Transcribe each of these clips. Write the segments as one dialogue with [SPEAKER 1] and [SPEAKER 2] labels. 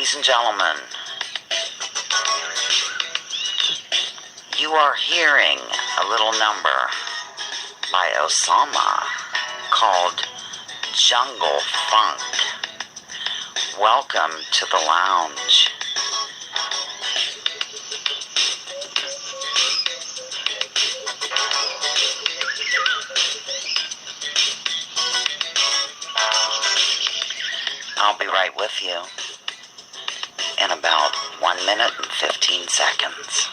[SPEAKER 1] Ladies and gentlemen, you are hearing a little number by Osama called Jungle Funk. Welcome to the lounge. I'll be right with you in about 1 minute and 15 seconds.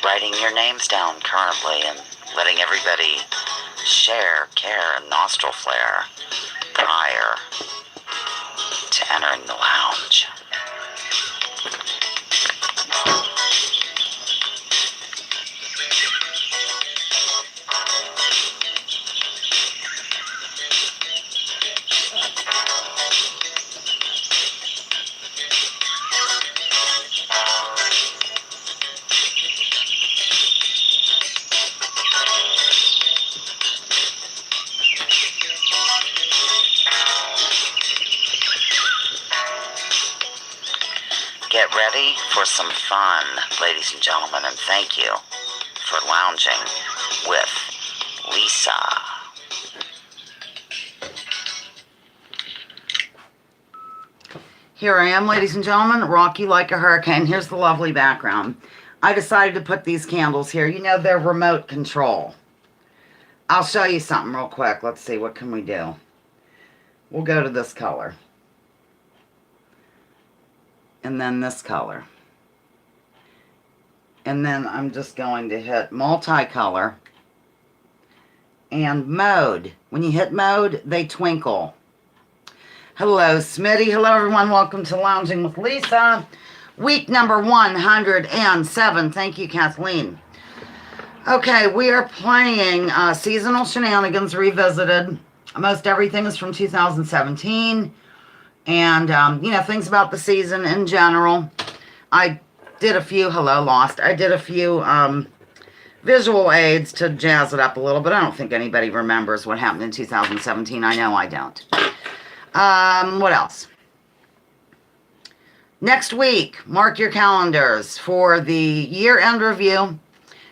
[SPEAKER 1] Writing your names down currently and letting everybody share, care, and nostril flare prior to entering the lounge. Get ready for some fun, ladies and gentlemen, and thank you for lounging with Lisa. Here I am, ladies and gentlemen, rocky like a hurricane. Here's the lovely background. I decided to put these candles here. You know, they're remote control. I'll show you something real quick. Let's see, what can we do? We'll go to this color. And then this color. And then I'm just going to hit multicolor and mode. When you hit mode, they twinkle. Hello, Smitty. Hello, everyone. Welcome to Lounging with Lisa. Week number 107. Thank you, Kathleen. Okay, we are playing Seasonal Shenanigans Revisited. Most everything is from 2017. And, you know, things about the season in general. I did a few, hello, Lost. I did a few visual aids to jazz it up a little, but I don't think anybody remembers what happened in 2017. I know I don't. What else? Next week, mark your calendars for the year-end review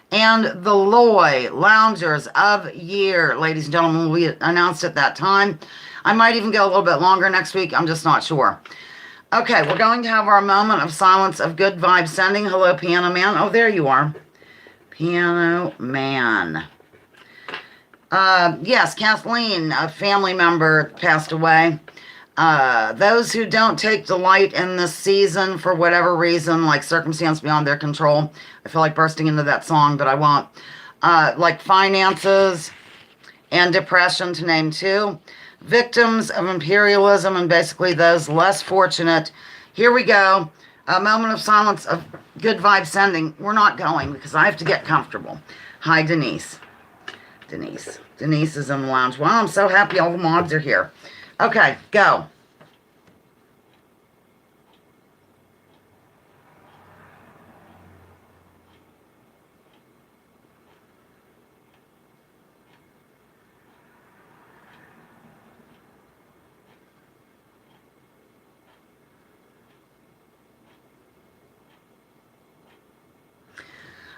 [SPEAKER 1] and the Loy Loungers of Year. Ladies and gentlemen, we announced at that time. I might even go a little bit longer next week. I'm just not sure. Okay, we're going to have our moment of silence of good vibe sending. Hello, Piano Man. Oh, there you are. Piano Man. Yes, Kathleen, a family member, passed away. Those who don't take delight in this season for whatever reason, like circumstance beyond their control, I feel like bursting into that song, but I won't. Like finances and depression, to name two. Victims of imperialism and basically those less fortunate. Here we go. A moment of silence of good vibe sending. We're not going because I have to get comfortable. Hi, Denise. Denise is in the lounge. Wow, I'm so happy all the mods are here. Okay, go.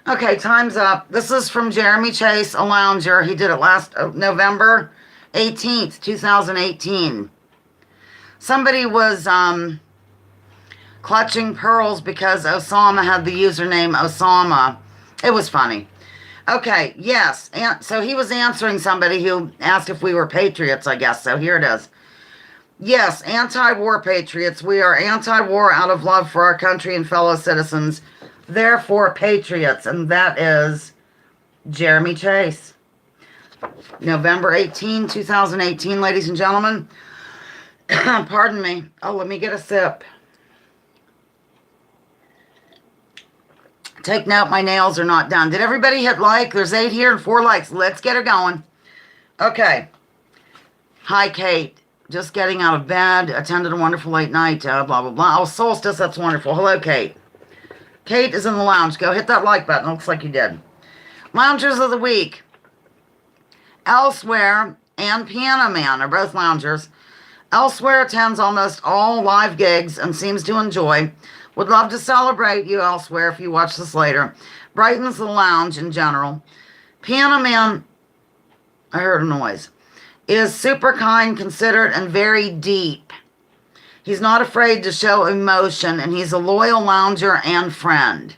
[SPEAKER 1] Okay, time's up. This is from Jeremy Chase, a lounger. He did it last November 18th, 2018. Somebody was clutching pearls because Osama had the username Osama. It was funny. Okay, yes. And so he was answering somebody who asked if we were patriots, I guess. So here it is. Yes, anti-war patriots. We are anti-war out of love for our country and fellow citizens. Therefore, patriots, and that is Jeremy Chase. November 18, 2018, ladies and gentlemen. Pardon me. Oh, let me get a sip. Take note, my nails are not done. Did everybody hit like? There's 8 here and 4 likes. Let's get her going. Okay. Hi, Kate. Just getting out of bed. Attended a wonderful late night. Blah, blah, blah. Oh, solstice. That's wonderful. Hello, Kate. Kate is in the lounge. Go hit that like button. Looks like you did. Loungers of the week. Elsewhere and Piano Man are both loungers. Elsewhere attends almost all live gigs and seems to enjoy. Would love to celebrate you elsewhere if you watch this later. Brightens the lounge in general. Piano Man, I heard a noise, is super kind, considerate, and very deep. He's not afraid to show emotion, and he's a loyal lounger and friend.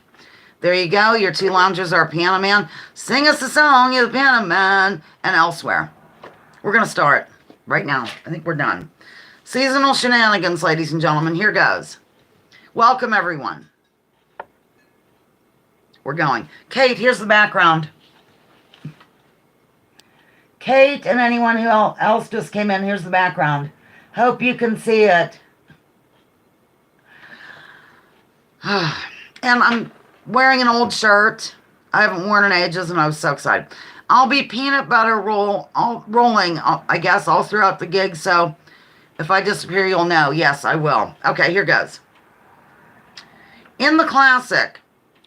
[SPEAKER 1] There you go. Your two loungers are Piano Man. Sing us a song, you Piano Man, and Elsewhere. We're going to start right now. I think we're done. Seasonal Shenanigans, ladies and gentlemen. Here goes. Welcome, everyone. We're going. Kate, here's the background. Kate and anyone who else just came in, here's the background. Hope you can see it. And I'm wearing an old shirt. I haven't worn in ages, and I was so excited. I'll be peanut butter rolling, I guess, all throughout the gig, so if I disappear, you'll know. Yes, I will. Okay, here goes. In the classic,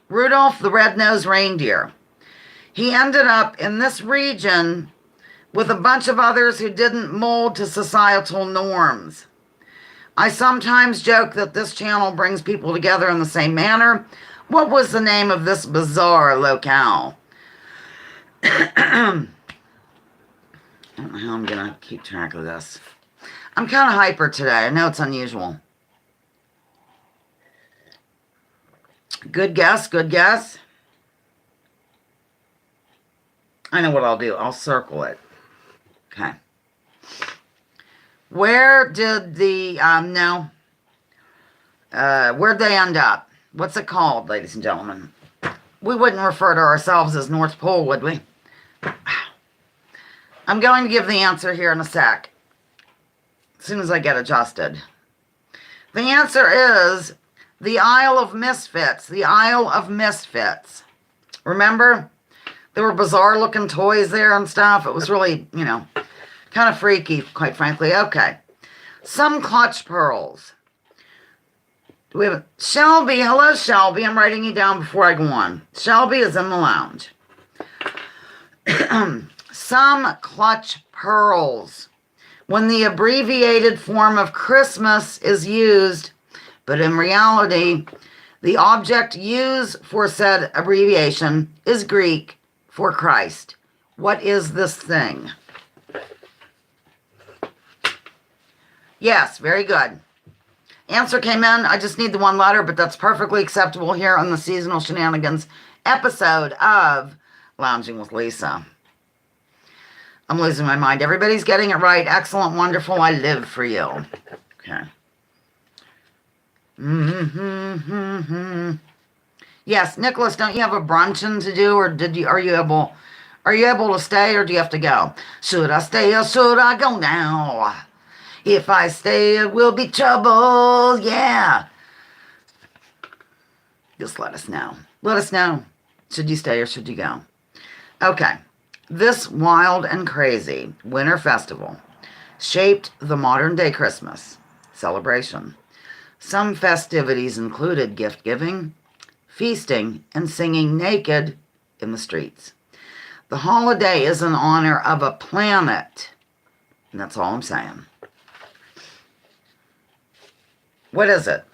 [SPEAKER 1] Rudolph the Red-Nosed Reindeer, he ended up in this region with a bunch of others who didn't mold to societal norms. I sometimes joke that this channel brings people together in the same manner. What was the name of this bizarre locale? I don't know how I'm going to keep track of this. I'm kind of hyper today. I know it's unusual. Good guess, good guess. I know what I'll do. I'll circle it. Okay. Where did the, where'd they end up? What's it called, ladies and gentlemen? We wouldn't refer to ourselves as North Pole, would we? I'm going to give the answer here in a sec. As soon as I get adjusted. The answer is the Isle of Misfits. The Isle of Misfits. Remember? There were bizarre looking toys there and stuff. It was really, kind of freaky, quite frankly. Okay. Some clutch pearls. Do we have Shelby? Hello, Shelby. I'm writing you down before I go on. Shelby is in the lounge. Some clutch pearls. When the abbreviated form of Christmas is used, but in reality, the object used for said abbreviation is Greek for Christ. What is this thing? Yes, very good. Answer came in. I just need the one letter, but that's perfectly acceptable here on the Seasonal Shenanigans episode of Lounging with Lisa. I'm losing my mind. Everybody's getting it right. Excellent, wonderful. I live for you. Okay. Yes, Nicholas, don't you have a brunchin' to do, or are you able to stay, or do you have to go? Should I stay or should I go now? If I stay, it will be trouble. Yeah. Just let us know. Let us know. Should you stay or should you go? Okay. This wild and crazy winter festival shaped the modern-day Christmas celebration. Some festivities included gift-giving, feasting, and singing naked in the streets. The holiday is in honor of a planet, and that's all I'm saying. What is it?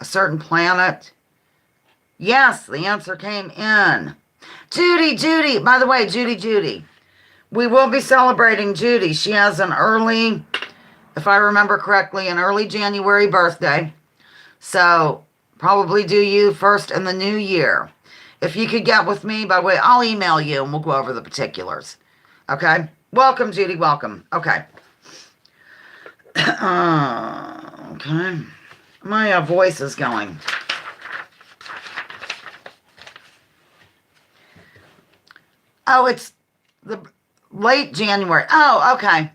[SPEAKER 1] A certain planet? Yes, the answer came in. Judy. By the way, Judy. We will be celebrating Judy. She has an early, if I remember correctly, an early January birthday. So probably do you first in the new year. If you could get with me, by the way, I'll email you and we'll go over the particulars. Okay? Welcome, Judy. Welcome. Okay. Okay. My voice is going. Oh, it's the late January. Oh, okay.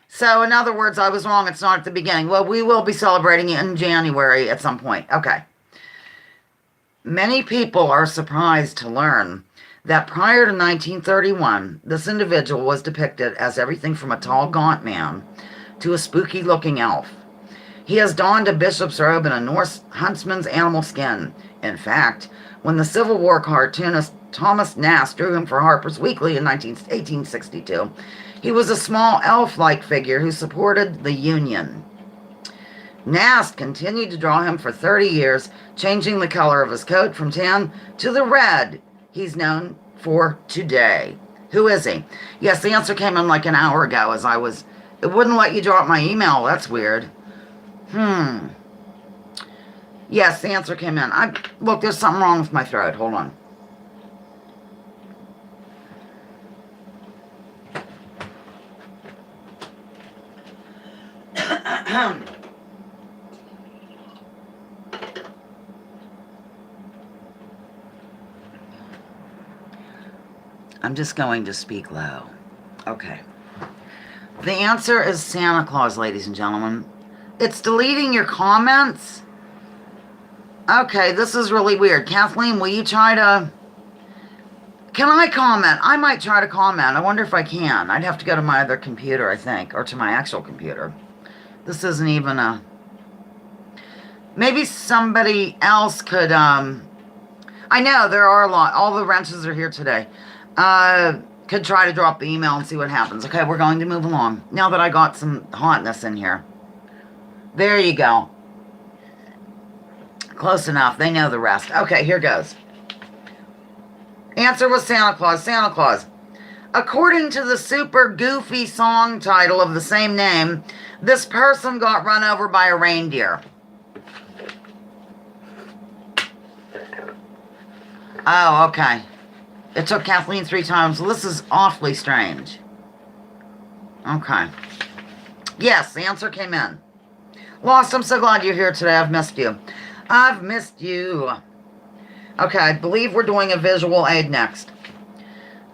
[SPEAKER 1] So, in other words, I was wrong. It's not at the beginning. Well, we will be celebrating it in January at some point. Okay. Many people are surprised to learn that prior to 1931, this individual was depicted as everything from a tall, gaunt man to a spooky-looking elf. He has donned a bishop's robe and a Norse huntsman's animal skin. In fact, when the Civil War cartoonist Thomas Nast drew him for Harper's Weekly in 1862, he was a small elf-like figure who supported the Union. Nast continued to draw him for 30 years, changing the color of his coat from tan to the red he's known for today. Who is he? Yes, the answer came in like an hour ago as I was... It wouldn't let you drop my email. That's weird. Yes, the answer came in. Look, there's something wrong with my throat. Hold on. I'm just going to speak low. Okay. The answer is Santa Claus, ladies and gentlemen. It's deleting your comments? Okay, this is really weird. Kathleen, will you try to... Can I comment? I might try to comment. I wonder if I can. I'd have to go to my other computer, I think, or to my actual computer. This isn't even a... Maybe somebody else could... I know, there are a lot. All the wrenches are here today. Could try to drop the email and see what happens. Okay, we're going to move along. Now that I got some hotness in here. There you go. Close enough. They know the rest. Okay, here goes. Answer was Santa Claus. Santa Claus. According to the super goofy song title of the same name, this person got run over by a reindeer. Oh, okay. It took Kathleen 3 times. Well, this is awfully strange. Okay. Yes, the answer came in. Lost, I'm so glad you're here today. I've missed you. I've missed you. Okay, I believe we're doing a visual aid next.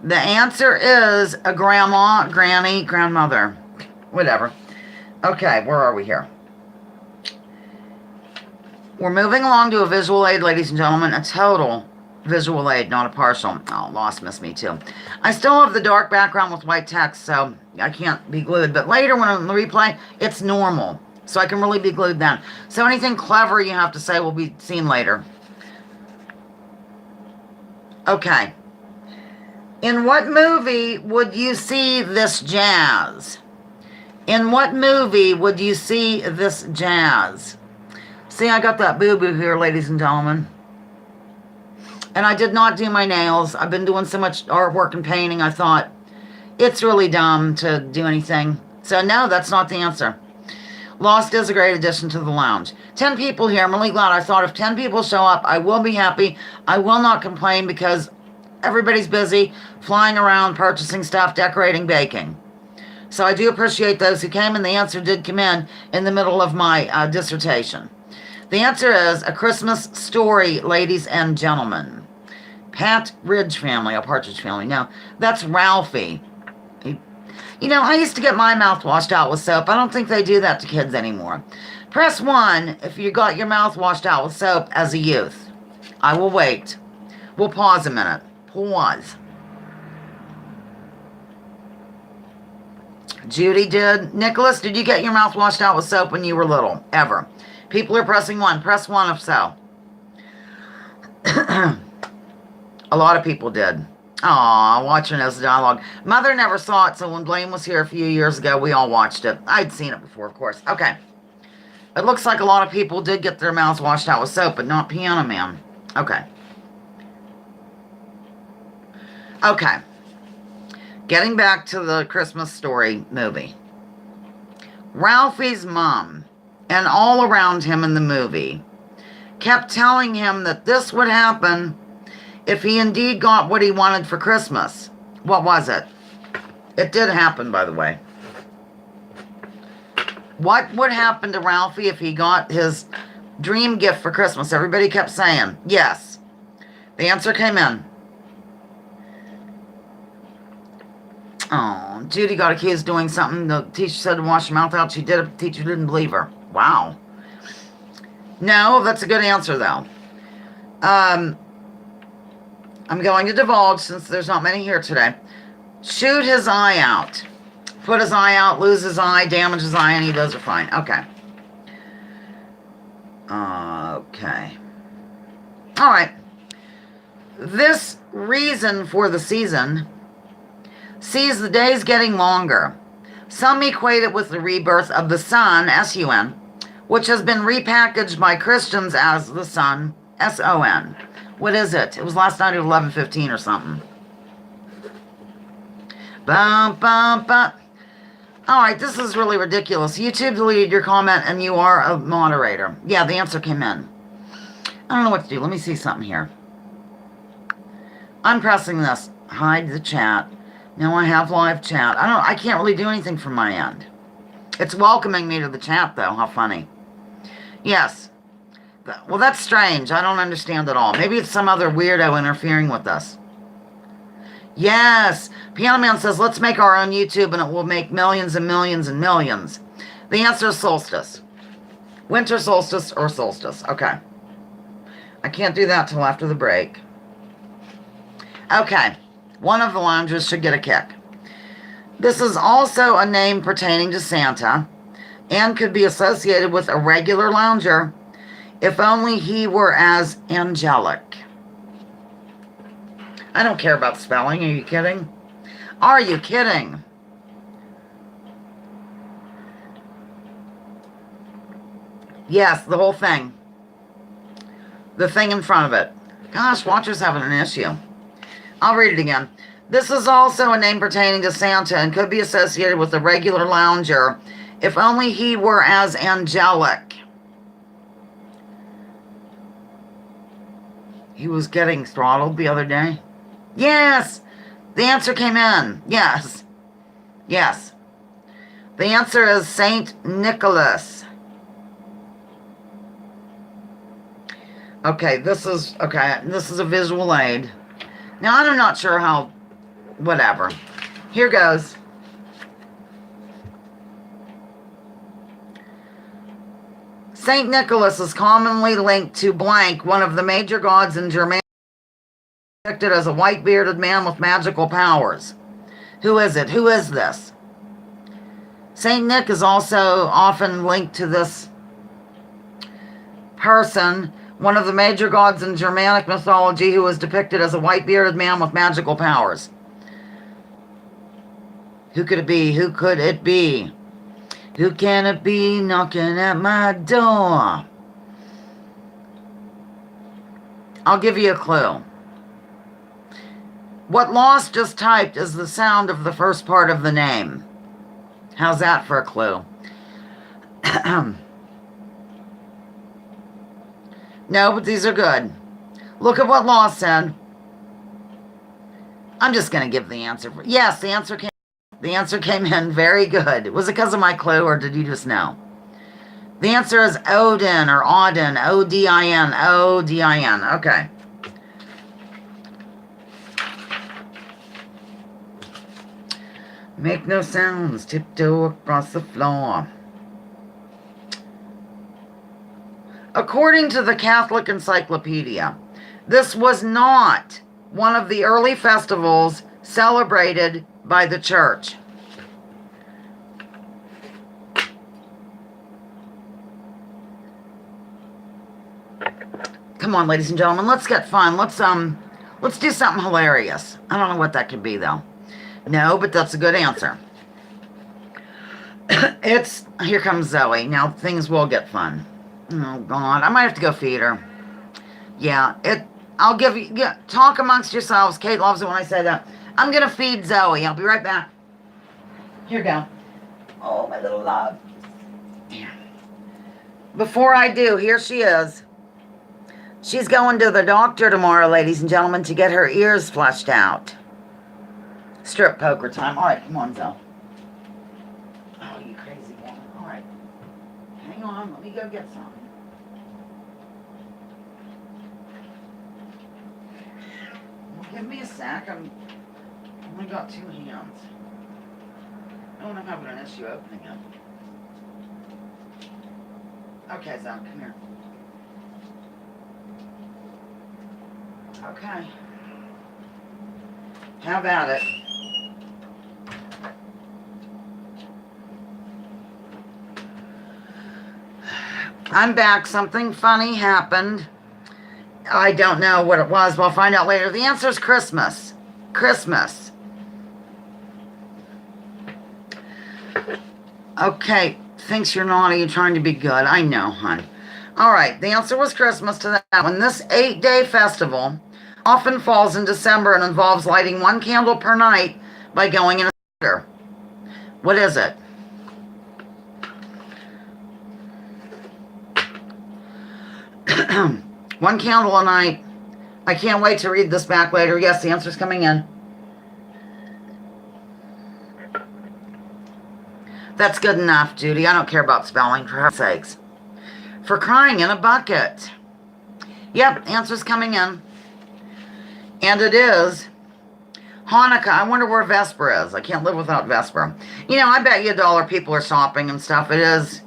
[SPEAKER 1] The answer is a grandma, granny, grandmother. Whatever. Okay, where are we here? We're moving along to a visual aid, ladies and gentlemen. A total visual aid, not a partial. Oh, Lost missed me too. I still have the dark background with white text, so I can't be glued. But later when I'm on the replay, it's normal. So I can really be glued then. So anything clever you have to say will be seen later. Okay. In what movie would you see this jazz? In what movie would you see this jazz? See, I got that boo-boo here, ladies and gentlemen. And I did not do my nails. I've been doing so much artwork and painting, I thought, it's really dumb to do anything. So no, that's not the answer. Lost is a great addition to the lounge. 10 people here. I'm really glad. I thought if 10 people show up, I will be happy. I will not complain because everybody's busy flying around, purchasing stuff, decorating, baking. So I do appreciate those who came, and the answer did come in the middle of my dissertation. The answer is A Christmas Story, ladies and gentlemen. Pat Ridge family, a Partridge family. No, that's Ralphie. You know, I used to get my mouth washed out with soap. I don't think they do that to kids anymore. Press 1 if you got your mouth washed out with soap as a youth. I will wait. We'll pause a minute. Pause. Judy did. Nicholas, did you get your mouth washed out with soap when you were little? Ever? People are pressing 1. Press 1 if so. A lot of people did. Aw, watching as dialogue. Mother never saw it, so when Blaine was here a few years ago, we all watched it. I'd seen it before, of course. Okay. It looks like a lot of people did get their mouths washed out with soap, but not Piano Man. Okay. Okay. Getting back to the Christmas Story movie. Ralphie's mom and all around him in the movie kept telling him that this would happen if he indeed got what he wanted for Christmas. What was it? It did happen, by the way. What would happen to Ralphie if he got his dream gift for Christmas? Everybody kept saying yes. The answer came in. Oh, Judy got accused of doing something. The teacher said to wash her mouth out. She did it. The teacher didn't believe her. Wow. No, that's a good answer, though. I'm going to divulge since there's not many here today. Shoot his eye out. Put his eye out, lose his eye, damage his eye, any of those are fine. Okay. Okay. All right. This reason for the season sees the days getting longer. Some equate it with the rebirth of the sun, S-U-N, which has been repackaged by Christians as the sun, S-O-N. What is it? It was last night at 11:15 or something. Bum, bum, bum. All right, this is really ridiculous. YouTube deleted your comment and you are a moderator. Yeah, the answer came in. I don't know what to do. Let me see something here. I'm pressing this. Hide the chat. Now I have live chat. I can't really do anything from my end. It's welcoming me to the chat, though. How funny. Yes. Well, that's strange. I don't understand at all. Maybe it's some other weirdo interfering with us. Yes. Piano Man says, let's make our own YouTube and it will make millions and millions and millions. The answer is solstice. Winter solstice or solstice. Okay. I can't do that till after the break. Okay. One of the loungers should get a kick. This is also a name pertaining to Santa and could be associated with a regular lounger if only he were as angelic. I don't care about spelling. Are you kidding? Are you kidding? Yes, the whole thing. The thing in front of it. Gosh, Watcher's having an issue. I'll read it again. This is also a name pertaining to Santa and could be associated with a regular lounger if only he were as angelic. He was getting throttled the other day. Yes, the answer came in. Yes, yes. The answer is Saint Nicholas. Okay, this is a visual aid. Now, I'm not sure how, whatever. Here goes. Saint Nicholas is commonly linked to blank, one of the major gods in Germany, depicted as a white-bearded man with magical powers. Who is it? Who is this? Saint Nick is also often linked to this person, one of the major gods in Germanic mythology who is depicted as a white-bearded man with magical powers. Who could it be? Who could it be? Who can it be knocking at my door? I'll give you a clue. What Lost just typed is the sound of the first part of the name. How's that for a clue? No, but these are good. Look at what Lost said. I'm just going to give the answer. Yes, the answer came in. Very good. Was it because of my clue, or did you just know? The answer is Odin, or Odin. O-D-I-N. O-D-I-N. Okay. Make no sounds. Tiptoe across the floor. According to the Catholic Encyclopedia, this was not one of the early festivals celebrated by the church. Come on, ladies and gentlemen, let's get fun. Let's do something hilarious. I don't know what that could be, though. No, but that's a good answer. Here comes Zoe. Now things will get fun. Oh, God. I might have to go feed her. Yeah, I'll give you, talk amongst yourselves. Kate loves it when I say that. I'm going to feed Zoe. I'll be right back. Here you go. Oh, my little love. Yeah. Before I do, here she is. She's going to the doctor tomorrow, ladies and gentlemen, to get her ears flushed out. Strip poker time. All right, come on, Zoe. Oh, you crazy woman. All right. Hang on. Let me go get some. Well, give me a sec. I've only got 2 hands. Oh, and I'm having an issue opening it. Okay, Zoe, come here. Okay. Have at it. I'm back. Something funny happened. I don't know what it was. We'll find out later. The answer is Christmas. Christmas. Okay. Thinks you're naughty. You're trying to be good. I know, hon. All right. The answer was Christmas to that one. This 8-day festival often falls in December and involves lighting one candle per night by going in a theater. What is it? One candle a night. I can't wait to read this back later. Yes, the answer's coming in. That's good enough, Judy. I don't care about spelling, for her sakes. For crying in a bucket. Yep, answer's coming in. And it is Hanukkah. I wonder where Vesper is. I can't live without Vesper. You know, I bet you $1 people are shopping and stuff. It is.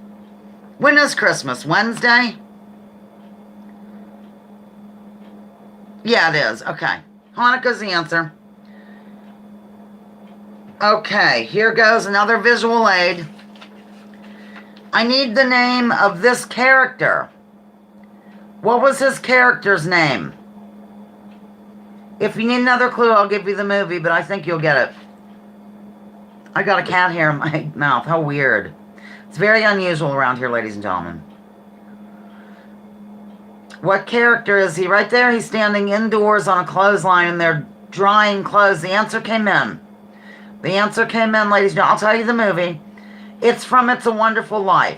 [SPEAKER 1] When is Christmas? Wednesday? Yeah, it is. Okay. Hanukkah's the answer. Okay, here goes another visual aid. I need the name of this character. What was his character's name? If you need another clue, I'll give you the movie, but I think you'll get it. I got a cat hair in my mouth. How weird. It's very unusual around here, ladies and gentlemen. What character is he? Right there, he's standing indoors on a clothesline and they're drying clothes. The answer came in. The answer came in, ladies and gentlemen. I'll tell you the movie. It's from It's a Wonderful Life.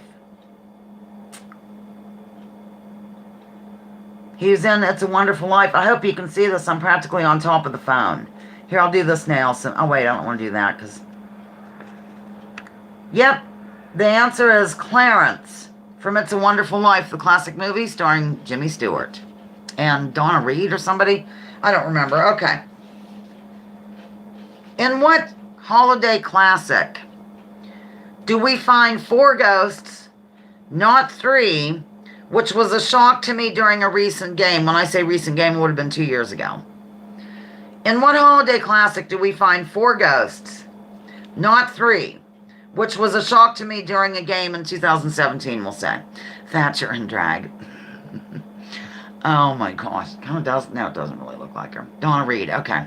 [SPEAKER 1] He's in It's a Wonderful Life. I hope you can see this. I'm practically on top of the phone. Here, I'll do this now. Oh, wait, I don't want to do that because... Yep, the answer is Clarence from It's a Wonderful Life, the classic movie starring Jimmy Stewart and Donna Reed or somebody. I don't remember. Okay. In what holiday classic do we find 4 ghosts, not 3, which was a shock to me during a recent game? When I say recent game, it would have been 2 years ago. In what holiday classic do we find 4 ghosts, not 3, which was a shock to me during a game in 2017, we'll say? Thatcher and Drag. Oh my gosh. Kind of does. No, it doesn't really look like her. Donna Reed. Okay.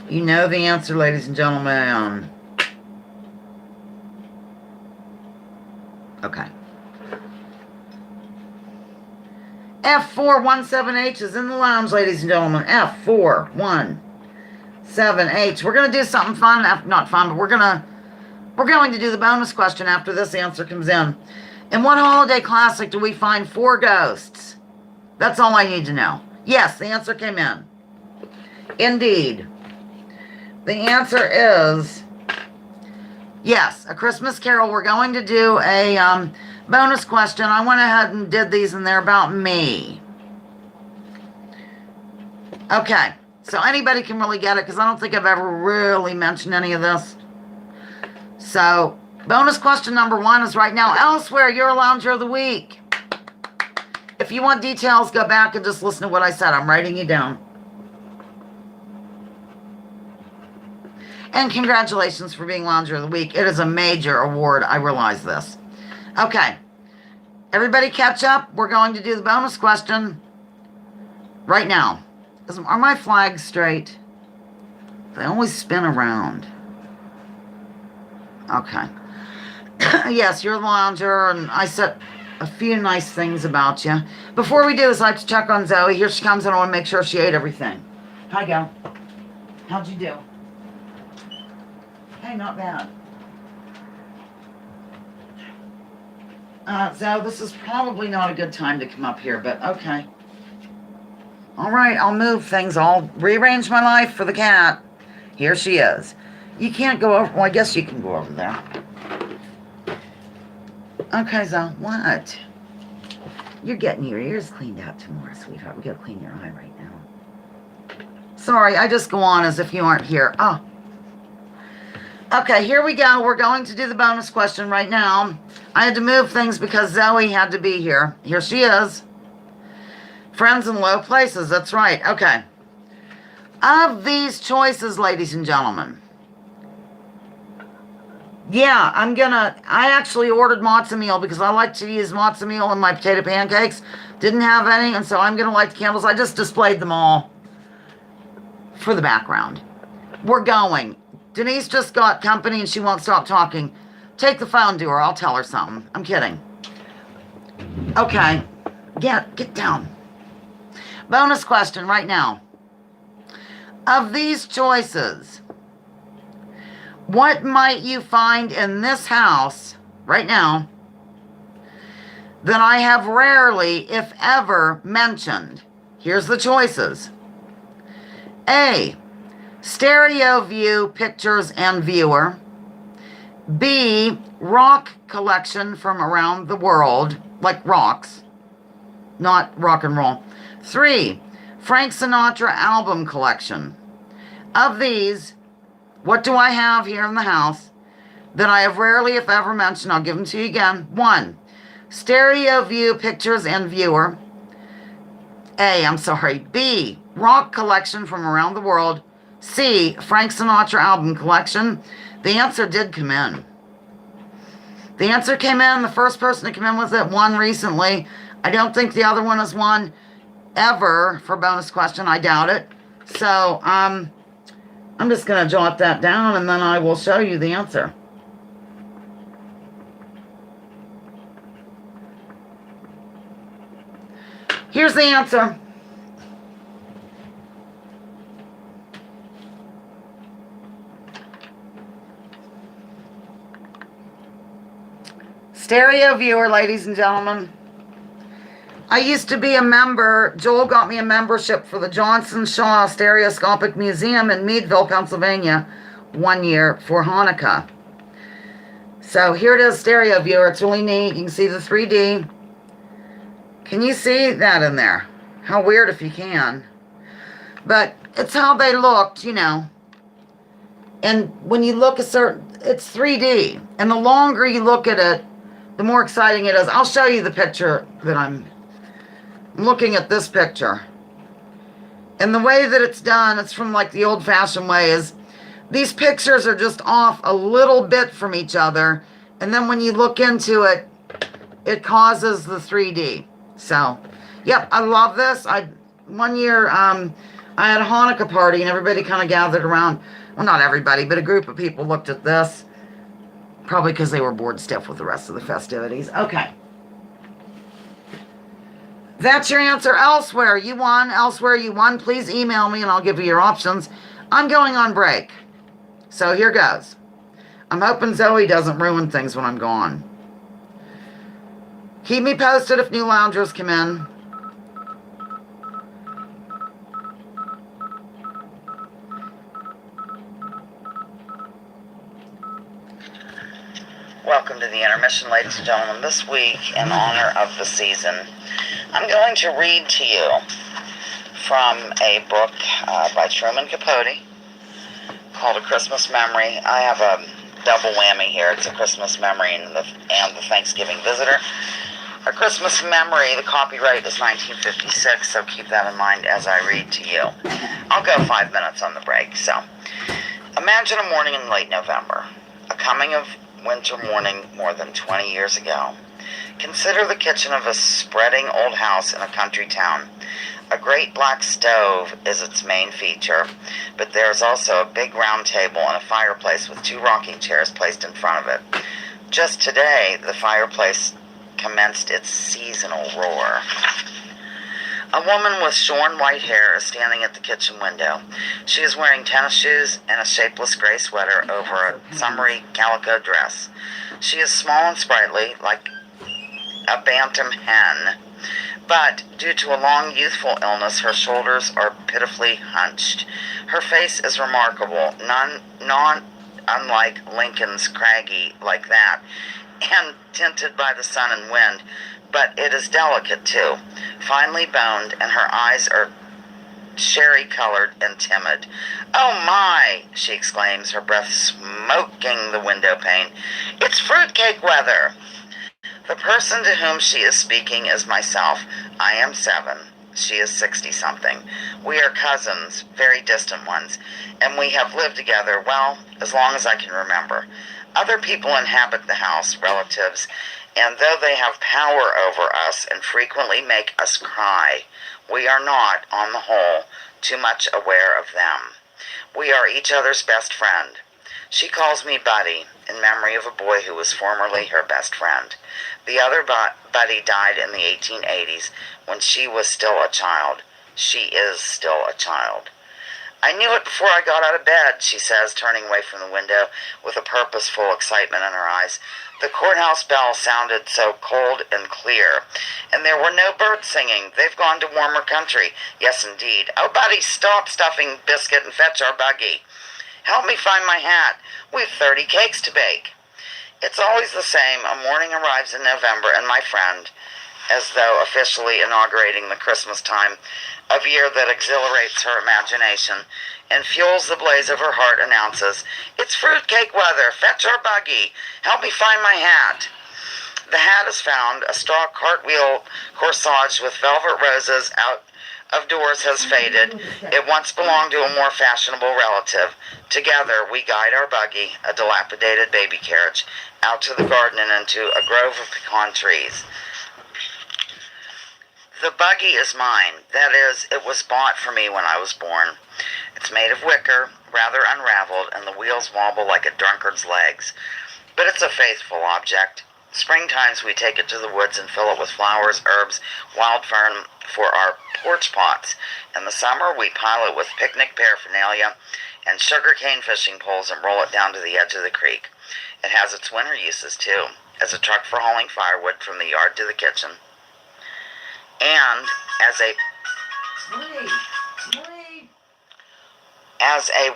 [SPEAKER 1] You know the answer, ladies and gentlemen. Okay. F417H is in the lounge, ladies and gentlemen. F417H. We're going to do something fun. Not fun, but we're going to do the bonus question after this answer comes in. In what holiday classic do we find 4 ghosts? That's all I need to know. Yes, the answer came in. Indeed. The answer is, yes, A Christmas Carol. We're going to do a bonus question. I went ahead and did these, and they're about me. Okay, so anybody can really get it, because I don't think I've ever really mentioned any of this. So, bonus question number 1 is right now. Elsewhere, you're a Lounger of the Week. If you want details, go back and just listen to what I said. I'm writing you down. And congratulations for being Lounger of the Week. It is a major award. I realize this. Okay. Everybody catch up. We're going to do the bonus question right now. Are my flags straight? They always spin around. Okay. Yes, you're the Lounger, and I said a few nice things about you. Before we do this, I have to check on Zoe. Here she comes, and I want to make sure she ate everything. Hi, Go. How'd you do? Hey, not bad. So this is probably not a good time to come up here, but okay. All right, I'll move things. I'll rearrange my life for the cat. Here she is. You can't go over. Well, I guess you can go over there. Okay, Zoe, what? You're getting your ears cleaned out tomorrow, sweetheart. We gotta clean your eye right now. Sorry, I just go on as if you aren't here. Oh. Okay, here we go. We're going to do the bonus question right now. I had to move things because Zoe had to be here. Here she is. Friends in low places. That's right. Okay. Of these choices, ladies and gentlemen, yeah, I actually ordered matzo meal because I like to use matzo meal in my potato pancakes. Didn't have any, and so I'm gonna light the candles. I just displayed them all for the background. We're going. Denise just got company and she won't stop talking. Take the phone to her. I'll tell her something. I'm kidding. Okay. Get down. Bonus question right now. Of these choices, what might you find in this house right now that I have rarely, if ever, mentioned? Here's the choices. A, stereo view, pictures, and viewer. B, rock collection from around the world, like rocks, not rock and roll. 3, Frank Sinatra album collection. Of these, what do I have here in the house that I have rarely, if ever, mentioned? I'll give them to you again. 1, stereo view, pictures, and viewer. B, rock collection from around the world. C, Frank Sinatra album collection. The answer did come in. The answer came in. The first person to come in with it won recently. I don't think the other one has won ever for bonus question. I doubt it. So, I'm just going to jot that down and then I will show you the answer. Here's the answer. Stereo viewer, ladies and gentlemen. I used to be a member. Joel got me a membership for the Johnson Shaw Stereoscopic Museum in Meadville, Pennsylvania, 1 year for Hanukkah. So here it is, stereo viewer. It's really neat. You can see the 3D. Can you see that in there? How weird if you can. But it's how they looked, you know. And when you look it's 3D. And the longer you look at it, the more exciting it is. I'll show you the picture that I'm looking at, this picture. And the way that it's done, it's from like the old-fashioned way, is these pictures are just off a little bit from each other. And then when you look into it, it causes the 3D. So, yep, I love this. One year, I had a Hanukkah party and everybody kind of gathered around. Well, not everybody, but a group of people looked at this. Probably because they were bored stiff with the rest of the festivities. Okay. That's your answer. Elsewhere, you won. Elsewhere, you won. Please email me and I'll give you your options. I'm going on break. So here goes. I'm hoping Zoe doesn't ruin things when I'm gone. Keep me posted if new loungers come in. Welcome to the intermission, ladies and gentlemen. This week, in honor of the season, I'm going to read to you from a book by Truman Capote called A Christmas Memory. I have a double whammy here. It's A Christmas Memory and the Thanksgiving Visitor. A Christmas Memory, the copyright is 1956, so keep that in mind as I read to you. I'll go 5 minutes on the break. So, imagine a morning in late November, a coming of winter morning more than 20 years ago. Consider the kitchen of a spreading old house in a country town. A great black stove is its main feature, but there is also a big round table and a fireplace with 2 rocking chairs placed in front of it. Just today, the fireplace commenced its seasonal roar. A woman with shorn white hair is standing at the kitchen window. She is wearing tennis shoes and a shapeless gray sweater over a summery calico dress. She is small and sprightly, like a bantam hen, but due to a long youthful illness, her shoulders are pitifully hunched. Her face is remarkable, not unlike Lincoln's, craggy like that, and tinted by the sun and wind, but it is delicate too, finely boned, and her eyes are sherry-colored and timid. "Oh my," she exclaims, her breath smoking the window pane. "It's fruitcake weather." The person to whom she is speaking is myself. I am 7. She is 60-something. We are cousins, very distant ones, and we have lived together, well, as long as I can remember. Other people inhabit the house, relatives, and though they have power over us and frequently make us cry, we are not, on the whole, too much aware of them. We are each other's best friend. She calls me Buddy, in memory of a boy who was formerly her best friend. The other Buddy died in the 1880s when she was still a child. She is still a child. I knew it before I got out of bed, she says, turning away from the window with a purposeful excitement in her eyes. The courthouse bell sounded so cold and clear, and there were no birds singing. They've gone to warmer country. Yes, indeed. Oh, Buddy, stop stuffing biscuit and fetch our buggy. Help me find my hat. We've 30 cakes to bake. It's always the same. A morning arrives in November, and my friend, as though officially inaugurating the Christmas time of year that exhilarates her imagination and fuels the blaze of her heart, announces, "It's fruitcake weather. Fetch our buggy. Help me find my hat." The hat is found. A straw cartwheel corsage with velvet roses out of doors has faded. It once belonged to a more fashionable relative. Together we guide our buggy, a dilapidated baby carriage, out to the garden and into a grove of pecan trees. The buggy is mine. That is, it was bought for me when I was born. It's made of wicker, rather unraveled, and the wheels wobble like a drunkard's legs. But it's a faithful object. Springtimes we take it to the woods and fill it with flowers, herbs, wild fern for our porch pots. In the summer we pile it with picnic paraphernalia and sugarcane fishing poles and roll it down to the edge of the creek. It has its winter uses too, as a truck for hauling firewood from the yard to the kitchen, and as a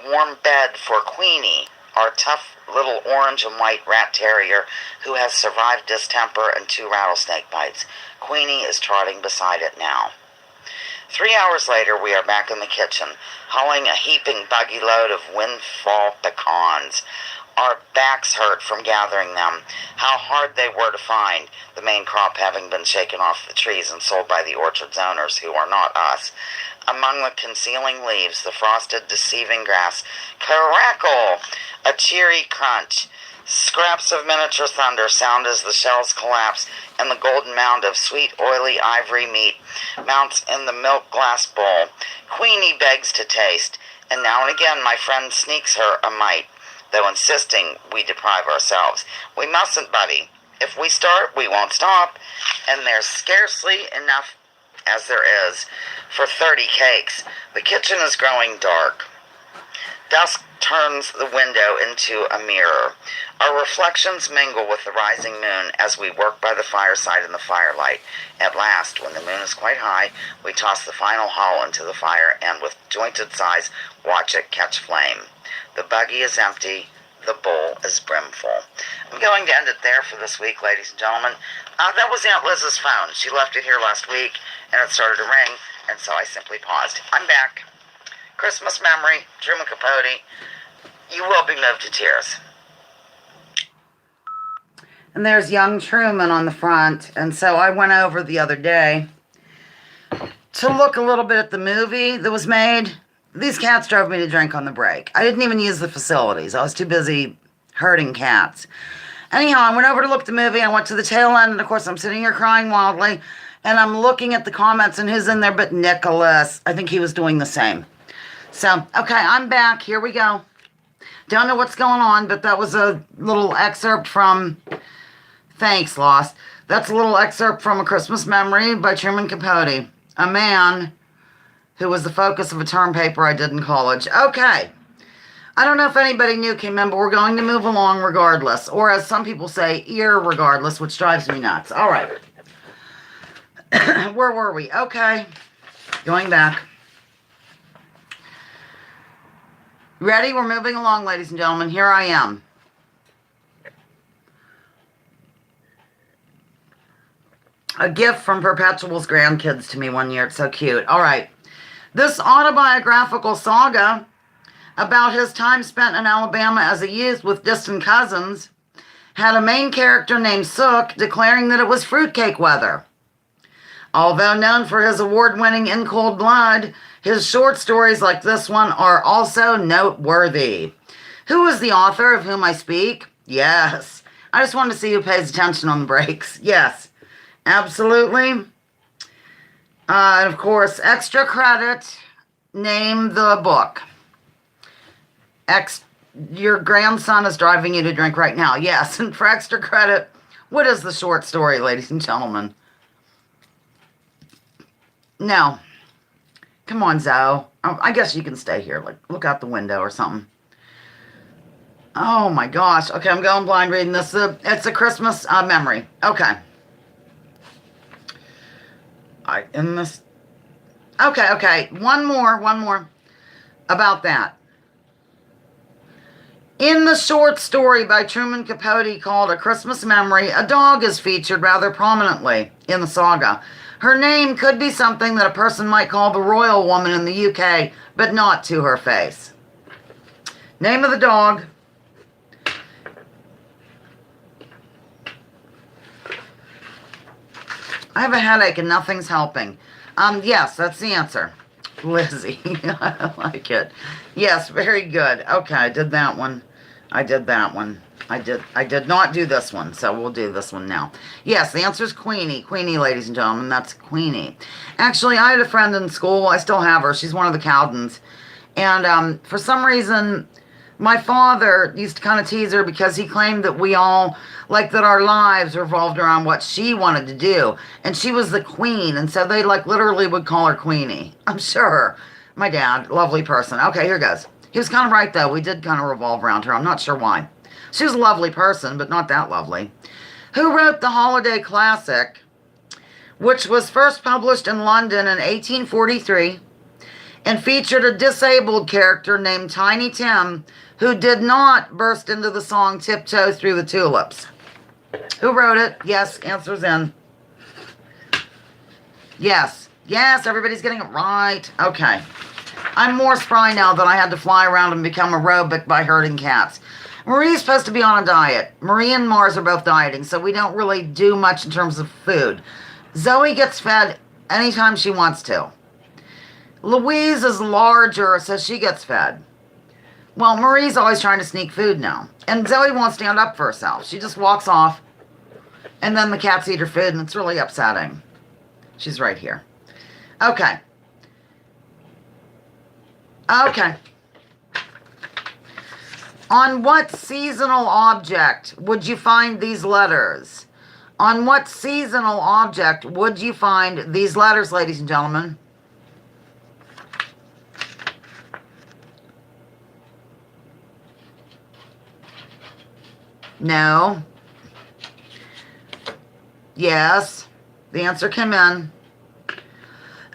[SPEAKER 1] warm bed for Queenie, our tough little orange and white rat terrier who has survived distemper and 2 rattlesnake bites. Queenie is trotting beside it now. 3 hours later, we are back in the kitchen, hauling a heaping buggy load of windfall pecans. Our backs hurt from gathering them. How hard they were to find, the main crop having been shaken off the trees and sold by the orchard's owners, who are not us. Among the concealing leaves, the frosted, deceiving grass, crackle, a cheery crunch. Scraps of miniature thunder sound as the shells collapse, and the golden mound of sweet, oily ivory meat mounts in the milk glass bowl. Queenie begs to taste, and now and again my friend sneaks her a mite, though insisting we deprive ourselves. We mustn't, Buddy. If we start, we won't stop, and there's scarcely enough, as there is, for 30 cakes. The kitchen is growing dark. Dusk turns the window into a mirror. Our reflections mingle with the rising moon as we work by the fireside in the firelight. At last, when the moon is quite high, we toss the final hull into the fire and, with jointed sighs, watch it catch flame. The buggy is empty. The bowl is brimful. I'm going to end it there for this week, ladies and gentlemen. That was Aunt Liz's phone. She left it here last week, and it started to ring, and so I simply paused. I'm back. Christmas memory, Truman Capote. You will be moved to tears. And there's young Truman on the front, and so I went over the other day to look a little bit at the movie that was made. These cats drove me to drink on the break. I didn't even use the facilities. I was too busy herding cats. Anyhow, I went over to look at the movie. I went to the tail end, and of course, I'm sitting here crying wildly, and I'm looking at the comments, and who's in there but Nicholas? I think he was doing the same. So, okay, I'm back. Here we go. Don't know what's going on, but that was a little excerpt from... Thanks, Lost. That's a little excerpt from A Christmas Memory by Truman Capote, a man who was the focus of a term paper I did in college. Okay. I don't know if anybody new came in, but we're going to move along regardless. Or as some people say, irregardless, which drives me nuts. All right. Where were we? Okay. Going back. Ready? We're moving along, ladies and gentlemen. Here I am. A gift from Perpetual's grandkids to me one year. It's so cute. All right. This autobiographical saga about his time spent in Alabama as a youth with distant cousins had a main character named Sook declaring that it was fruitcake weather. Although known for his award-winning In Cold Blood, his short stories like this one are also noteworthy. Who is the author of whom I speak? Yes. I just wanted to see who pays attention on the breaks. Yes, absolutely. And of course, extra credit, name the book. Your grandson is driving you to drink right now. Yes, and for extra credit, what is the short story, ladies and gentlemen? No. Come on, Zoe. I guess you can stay here. Like, look out the window or something. Oh, my gosh. Okay, I'm going blind reading this. It's a Christmas memory. Okay. Okay. One more about that. In the short story by Truman Capote called A Christmas Memory, a dog is featured rather prominently in the saga. Her name could be something that a person might call the royal woman in the UK, but not to her face. Name of the dog. I have a headache and nothing's helping. Yes, that's the answer. Lizzie. I like it. Yes, very good. Okay, I did that one. I did not do this one, so we'll do this one now. Yes, the answer is Queenie. Queenie, ladies and gentlemen, that's Queenie. Actually, I had a friend in school. I still have her. She's one of the Cowdens. And for some reason, my father used to kind of tease her because he claimed that we all, like that our lives revolved around what she wanted to do. And she was the queen, and so they like literally would call her Queenie. I'm sure. My dad, lovely person. Okay, here goes. He was kind of right, though. We did kind of revolve around her. I'm not sure why. She was a lovely person, but not that lovely. Who wrote the holiday classic, which was first published in London in 1843 and featured a disabled character named Tiny Tim, who did not burst into the song Tiptoe Through the Tulips? Who wrote it? Yes, answer's in. Yes, everybody's getting it right. Okay. I'm more spry now that I had to fly around and become aerobic by herding cats. Marie's supposed to be on a diet. Marie and Mars are both dieting, so we don't really do much in terms of food. Zoe gets fed anytime she wants to. Louise is larger, so she gets fed. Well, Marie's always trying to sneak food now. And Zoe won't stand up for herself. She just walks off, and then the cats eat her food, and it's really upsetting. She's right here. Okay. On what seasonal object would you find these letters? On what seasonal object would you find these letters, ladies and gentlemen? No. Yes. The answer came in.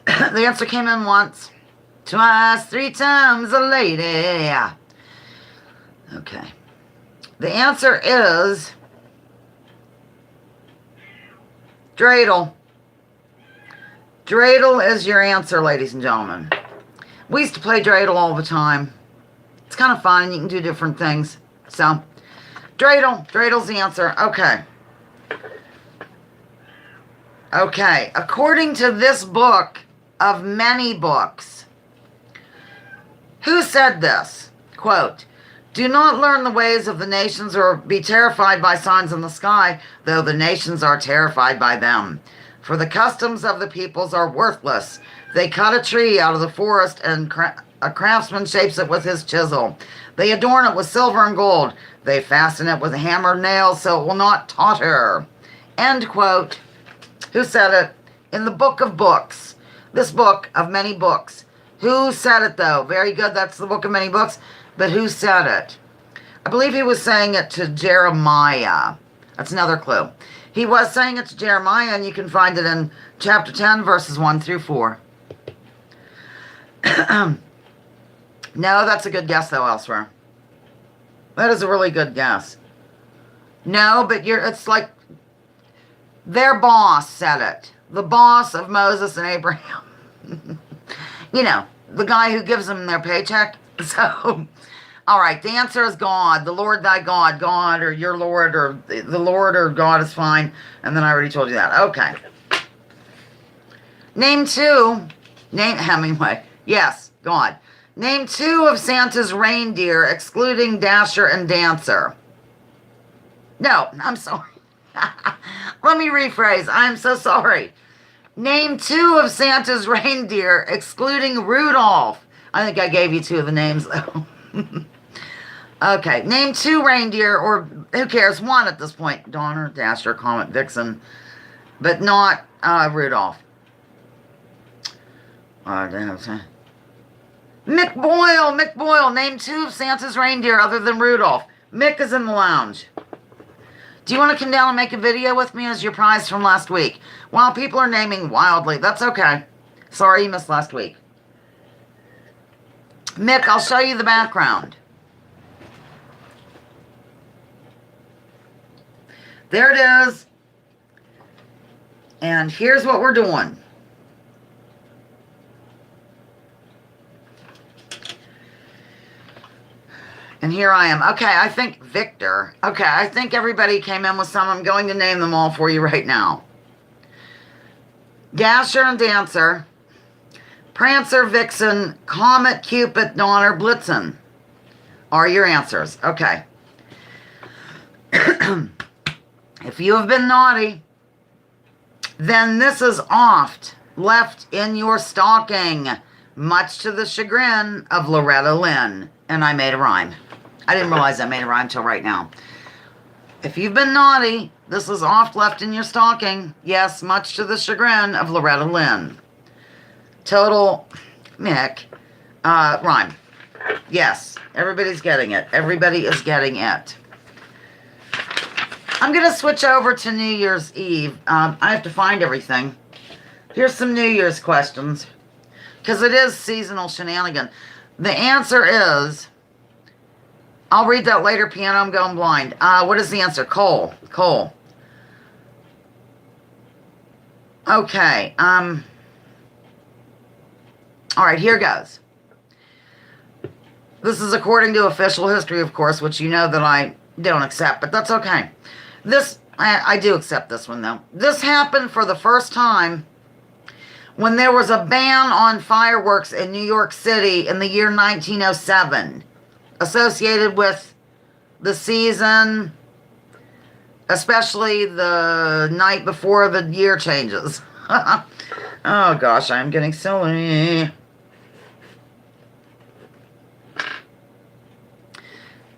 [SPEAKER 1] The answer came in once. Twice, 3 times a lady. Okay. The answer is dreidel. Dreidel is your answer, ladies and gentlemen. We used to play dreidel all the time. It's kind of fun. You can do different things. So, dreidel. The answer. Okay. According to this book of many books, who said this? Quote, "Do not learn the ways of the nations or be terrified by signs in the sky, though the nations are terrified by them. For the customs of the peoples are worthless. They cut a tree out of the forest and a craftsman shapes it with his chisel. They adorn it with silver and gold. They fasten it with hammered nails so it will not totter." End quote. Who said it? In the book of books. This book of many books. Who said it, though? Very good. That's the book of many books. But who said it? I believe he was saying it to Jeremiah. That's another clue. He was saying it to Jeremiah, and you can find it in chapter 10, verses 1 through 4. No, that's a good guess, though, elsewhere. That is a really good guess. No, but it's like their boss said it. The boss of Moses and Abraham. You know, the guy who gives them their paycheck. So, all right, the answer is God. The Lord thy God. God or your Lord or the Lord or God is fine. And then I already told you that. Okay. Name two. Name Hemingway. Yes, go on. Name two of Santa's reindeer, excluding Dasher and Dancer. No, I'm sorry. Let me rephrase. I'm so sorry. Name two of Santa's reindeer, excluding Rudolph. I think I gave you two of the names, though. Okay, name two reindeer, or who cares, one at this point. Donner, Dasher, Comet, Vixen, but not Rudolph. Mick Boyle, name two of Santa's reindeer other than Rudolph. Mick is in the lounge. Do you want to come down and make a video with me as your prize from last week? While people are naming wildly, that's okay. Sorry you missed last week. Mick, I'll show you the background. There it is. And here's what we're doing. And here I am. Okay, I think Victor. Okay, I think everybody came in with some. I'm going to name them all for you right now. Dasher and Dancer. Prancer, Vixen, Comet, Cupid, Donner, Blitzen are your answers. Okay. If you have been naughty, then this is oft left in your stocking, much to the chagrin of Loretta Lynn. And I made a rhyme. I didn't realize I made a rhyme till right now. If you've been naughty, this is oft left in your stocking. Yes, much to the chagrin of Loretta Lynn. Total Mick. Rhyme. Yes, everybody's getting it. Everybody is getting it. I'm going to switch over to New Year's Eve. I have to find everything. Here's some New Year's questions. Because it is seasonal shenanigan. The answer is... I'll read that later, piano. I'm going blind. What is the answer? Coal. Coal. Okay. All right, here goes. This is according to official history, of course, which you know that I don't accept, but that's okay. This, I do accept this one, though. This happened for the first time when there was a ban on fireworks in New York City in the year 1907. Associated with the season, especially the night before the year changes. Oh gosh, I'm getting silly.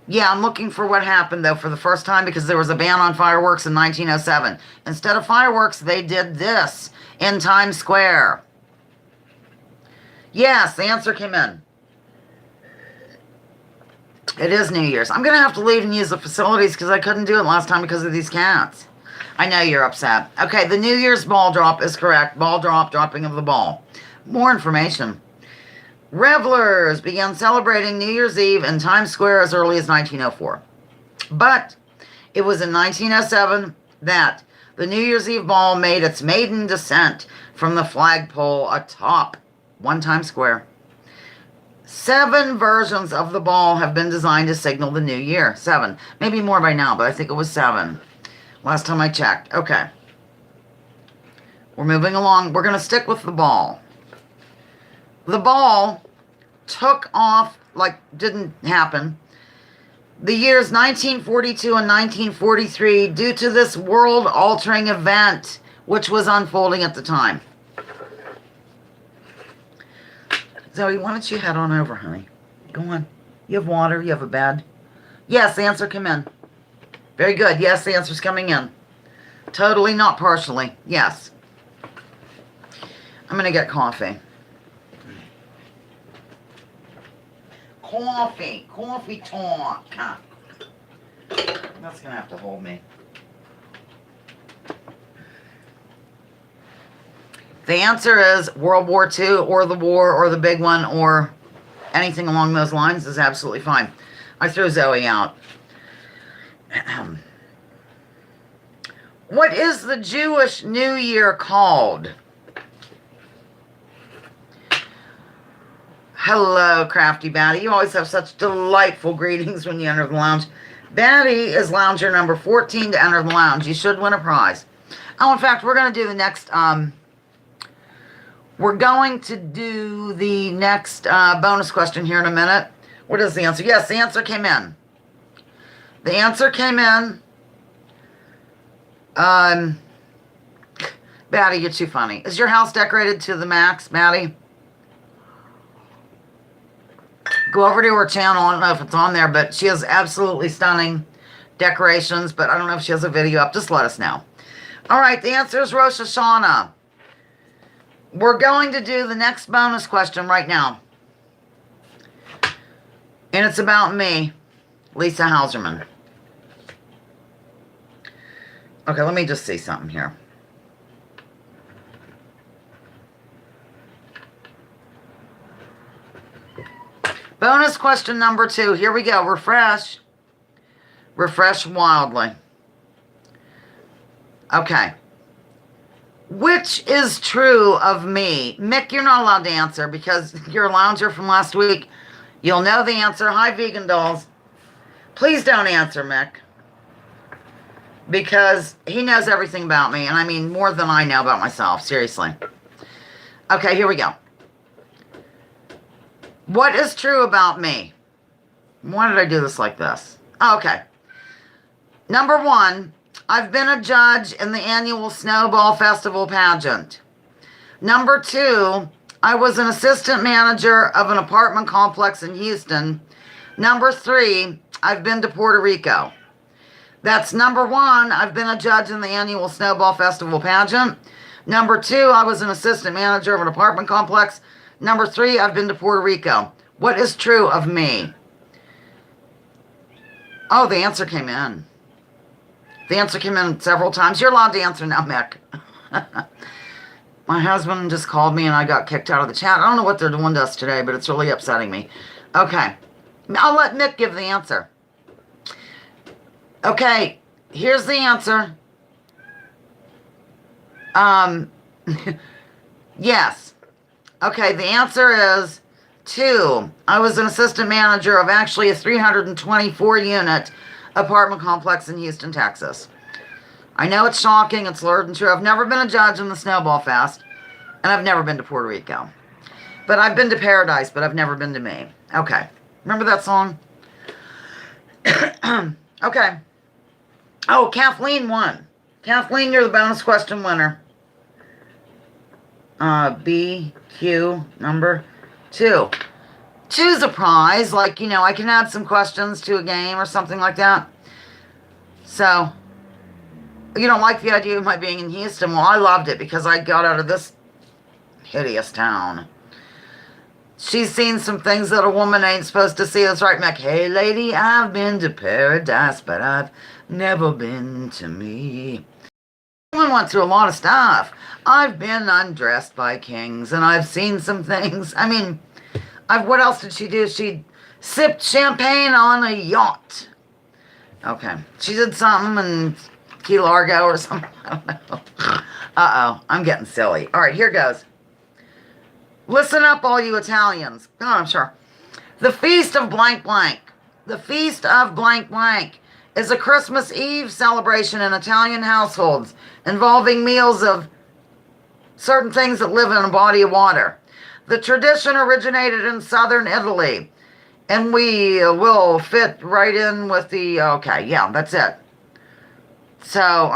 [SPEAKER 1] Yeah, I'm looking for what happened though for the first time because there was a ban on fireworks in 1907. Instead of fireworks, they did this in Times Square. Yes, the answer came in. It is New Year's. I'm going to have to leave and use the facilities because I couldn't do it last time because of these cats. I know you're upset. Okay, the New Year's ball drop is correct. Ball drop, dropping of the ball. More information. Revelers began celebrating New Year's Eve in Times Square as early as 1904. But it was in 1907 that the New Year's Eve ball made its maiden descent from the flagpole atop Times Square. 7 versions of the ball have been designed to signal the new year. 7. Maybe more by now, but I think it was 7. Last time I checked. Okay. We're moving along. We're going to stick with the ball. The ball took off, like, didn't happen. The years 1942 and 1943 due to this world-altering event, which was unfolding at the time. Zoe, why don't you head on over, honey? Go on. You have water. You have a bed. Yes, the answer came in. Very good. Yes, the answer's coming in. Totally, not partially. Yes. I'm going to get coffee. Coffee. Coffee talk. That's going to have to hold me. The answer is World War II or the war or the big one or anything along those lines is absolutely fine. I threw Zoe out. What is the Jewish New Year called? Hello, Crafty Batty. You always have such delightful greetings when you enter the lounge. Batty is lounger number 14 to enter the lounge. You should win a prize. Oh, in fact, we're going to do the next... We're going to do the next bonus question here in a minute. What is the answer? Yes, the answer came in. The answer came in. Maddie, you're too funny. Is your house decorated to the max, Maddie? Go over to her channel. I don't know if it's on there, but she has absolutely stunning decorations, but I don't know if she has a video up. Just let us know. All right, the answer is Rosh Hashanah. We're going to do the next bonus question right now. And it's about me, Lisa Hauserman. Okay, let me just see something here. Bonus question number 2. Here we go. Refresh. Refresh wildly. Okay. Which is true of me? Mick, you're not allowed to answer because you're a lounger from last week. You'll know the answer. Hi, vegan dolls. Please don't answer, Mick. Because he knows everything about me. And I mean more than I know about myself. Seriously. Okay, here we go. What is true about me? Why did I do this like this? Okay. Number 1, I've been a judge in the annual Snowball Festival pageant. Number 2, I was an assistant manager of an apartment complex in Houston. Number 3, I've been to Puerto Rico. That's number 1, I've been a judge in the annual Snowball Festival pageant. Number 2, I was an assistant manager of an apartment complex. Number 3, I've been to Puerto Rico. What is true of me? Oh, the answer came in. The answer came in several times. You're allowed to answer now, Mick. My husband just called me and I got kicked out of the chat. I don't know what they're doing to us today, but it's really upsetting me. Okay. I'll let Mick give the answer. Okay. Here's the answer. Yes. Okay, the answer is 2. I was an assistant manager of actually a 324-unit apartment complex in Houston, Texas. I know it's shocking, it's lurid and true. I've never been a judge in the Snowball Fest, and I've never been to Puerto Rico. But I've been to Paradise, but I've never been to me. Okay. Remember that song? Okay. Oh, Kathleen won. Kathleen, you're the bonus question winner. BQ number 2. Choose a prize, like, you know, I can add some questions to a game or something like that. So, you don't like the idea of my being in Houston? Well, I loved it because I got out of this hideous town. She's seen some things that a woman ain't supposed to see. That's right, Mac. Hey, lady, I've been to Paradise, but I've never been to me. I went through a lot of stuff. I've been undressed by kings, and I've seen some things. I mean, what else did she do? She sipped champagne on a yacht. Okay. She did something in Key Largo or something. I don't know. Uh-oh. I'm getting silly. All right, here goes. Listen up, all you Italians. Oh, I'm sure. The Feast of Blank Blank. The Feast of Blank Blank is a Christmas Eve celebration in Italian households involving meals of certain things that live in a body of water. The tradition originated in southern Italy, and we will fit right in with the, okay, yeah, that's it. So,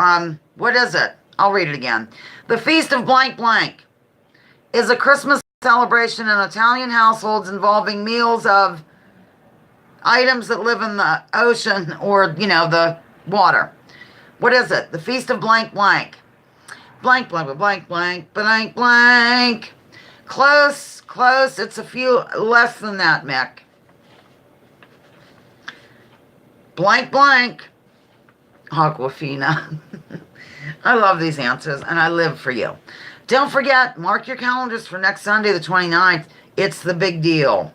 [SPEAKER 1] what is it? I'll read it again. The Feast of Blank Blank is a Christmas celebration in Italian households involving meals of items that live in the ocean or, you know, the water. What is it? The Feast of Blank Blank. Blank, blank, blank, blank, blank, blank. Close, close. It's a few less than that, Mick. Blank, blank. Aquafina. I love these answers, and I live for you. Don't forget, mark your calendars for next Sunday, the 29th. It's the big deal.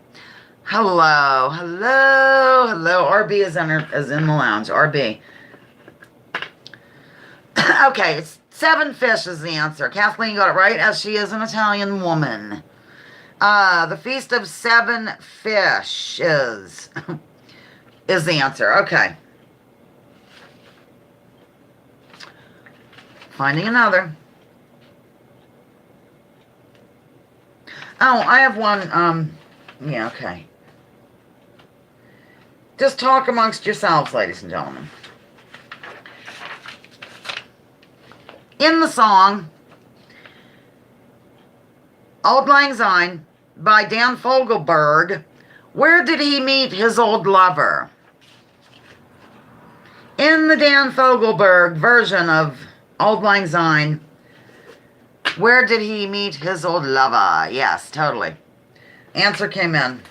[SPEAKER 1] Hello, hello, hello. RB is in the lounge. RB. Okay, it's 7 fish is the answer. Kathleen got it right, as she is an Italian woman. The Feast of 7 Fish is the answer. Okay. Finding another. Oh, I have one. Yeah, okay. Just talk amongst yourselves, ladies and gentlemen. In the song Auld Lang Syne by Dan Fogelberg, where did he meet his old lover? In the Dan Fogelberg version of Auld Lang Syne, where did he meet his old lover? Yes, totally. Answer came in.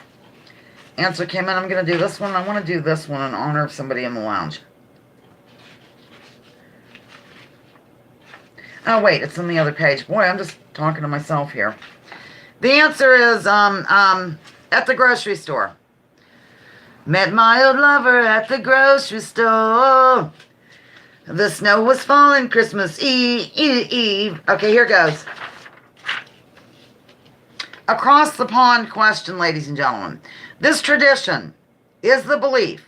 [SPEAKER 1] Answer came in. I'm going to do this one. I want to do this one in honor of somebody in the lounge. Oh, wait, it's on the other page. Boy, I'm just talking to myself here. The answer is at the grocery store. Met my old lover at the grocery store. The snow was falling Christmas Eve. Okay, here goes. Across the pond question, ladies and gentlemen. This tradition is the belief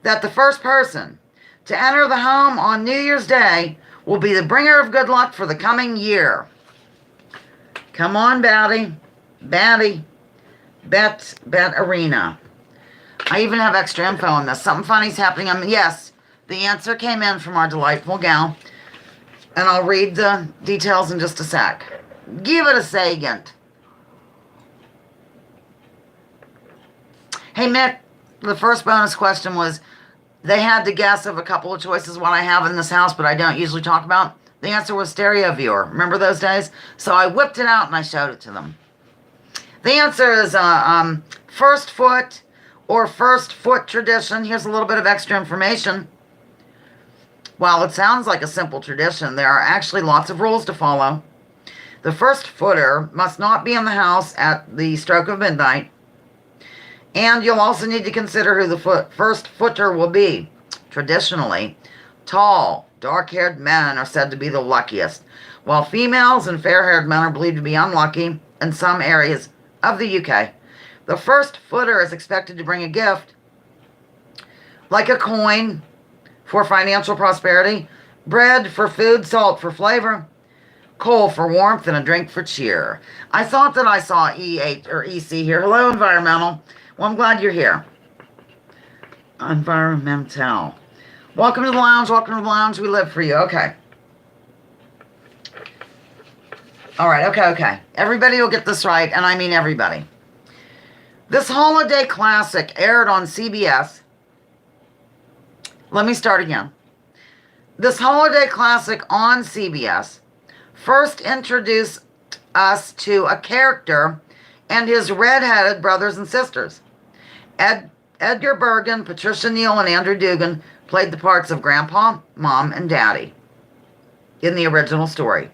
[SPEAKER 1] that the first person to enter the home on New Year's Day will be the bringer of good luck for the coming year. Come on, Batty. Bet Arena. I even have extra info on this. Something funny's happening. Yes, the answer came in from our delightful gal. And I'll read the details in just a sec. Give it a second. Hey, Mick, the first bonus question was, they had to guess of a couple of choices what I have in this house, but I don't usually talk about. The answer was stereo viewer. Remember those days? So I whipped it out and I showed it to them. The answer is first foot or first foot tradition. Here's a little bit of extra information. While it sounds like a simple tradition, there are actually lots of rules to follow. The first footer must not be in the house at the stroke of midnight. And you'll also need to consider who the first footer will be. Traditionally, tall, dark-haired men are said to be the luckiest, while females and fair-haired men are believed to be unlucky in some areas of the UK. The first footer is expected to bring a gift, like a coin for financial prosperity, bread for food, salt for flavor, coal for warmth, and a drink for cheer. I thought that I saw E8 or EC here. Hello, environmental. Well, I'm glad you're here. Environmental. Welcome to the lounge. Welcome to the lounge. We live for you. Okay. All right. Okay. Everybody will get this right, and I mean everybody. This holiday classic aired on CBS. Let me start again. This holiday classic on CBS first introduced us to a character and his red-headed brothers and sisters. Edgar Bergen, Patricia Neal, and Andrew Dugan played the parts of Grandpa, Mom, and Daddy in the original story.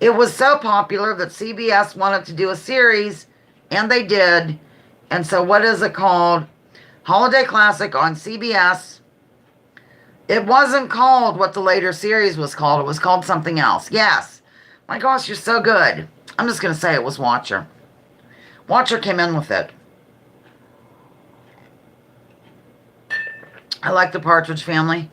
[SPEAKER 1] It was so popular that CBS wanted to do a series, and they did. And so what is it called? Holiday Classic on CBS. It wasn't called what the later series was called. It was called something else. Yes. My gosh, you're so good. I'm just going to say it was Watcher. Watcher came in with it. I like the Partridge Family.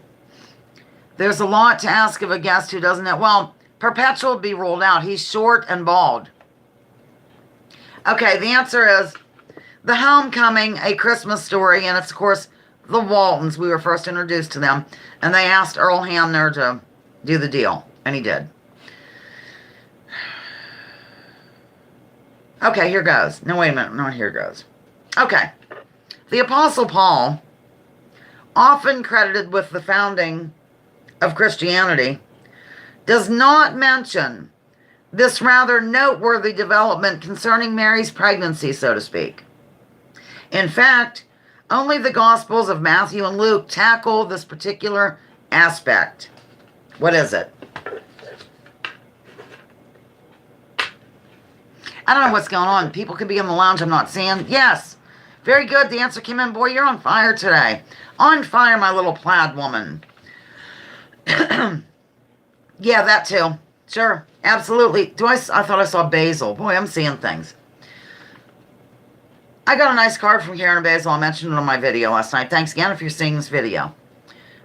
[SPEAKER 1] There's a lot to ask of a guest who doesn't know. Well, Perpetual would be ruled out. He's short and bald. Okay, the answer is The Homecoming, A Christmas Story, and it's, of course, the Waltons. We were first introduced to them, and they asked Earl Hamner to do the deal, and he did. Okay, here goes. No, wait a minute. No, here goes. Okay. The Apostle Paul, often credited with the founding of Christianity, does not mention this rather noteworthy development concerning Mary's pregnancy, so to speak. In fact, only the Gospels of Matthew and Luke tackle this particular aspect. What is it? I don't know what's going on. People could be in the lounge, I'm not seeing. Yes. Very good. The answer came in. Boy, you're on fire today. On fire, my little plaid woman. Yeah, that too. Sure. Absolutely. I thought I saw basil. Boy, I'm seeing things. I got a nice card from Karen Basil. I mentioned it on my video last night. Thanks again if you're seeing this video.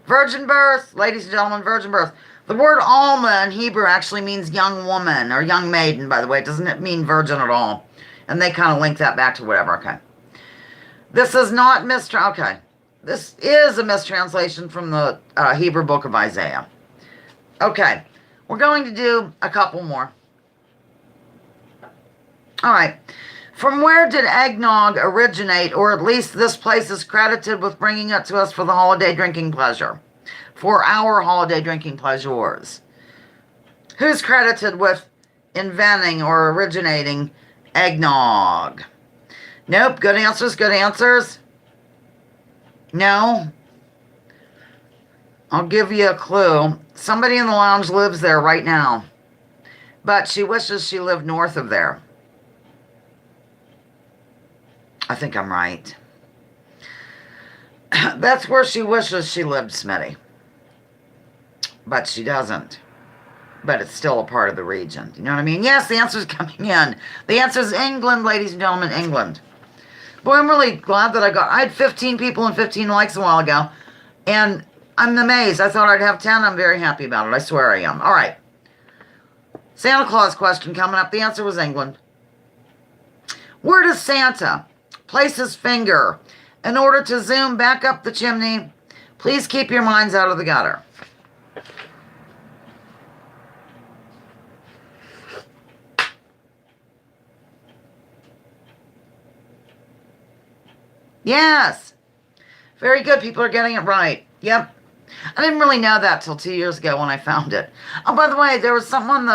[SPEAKER 1] Virgin birth. Ladies and gentlemen, virgin birth. The word Alma in Hebrew actually means young woman or young maiden, by the way. It doesn't mean virgin at all. And they kind of link that back to whatever. Okay. This is not okay. This is a mistranslation from the Hebrew book of Isaiah. Okay. We're going to do a couple more. All right. From where did eggnog originate, or at least this place is credited with bringing it to us for the holiday drinking pleasure? For our holiday drinking pleasures. Who's credited with inventing or originating eggnog? Nope. Good answers, good answers. No. I'll give you a clue. Somebody in the lounge lives there right now. But she wishes she lived north of there. I think I'm right. That's where she wishes she lived, Smitty. But she doesn't. But it's still a part of the region. You know what I mean? Yes, the answer's coming in. The answer is England, ladies and gentlemen, England. Boy, I'm really glad that I had 15 people and 15 likes a while ago. And I'm amazed. I thought I'd have 10. I'm very happy about it. I swear I am. All right. Santa Claus question coming up. The answer was England. Where does Santa place his finger in order to zoom back up the chimney? Please keep your minds out of the gutter. Yes. Very good. People are getting it right. Yep. I didn't really know that till 2 years ago when I found it. Oh, by the way, there was something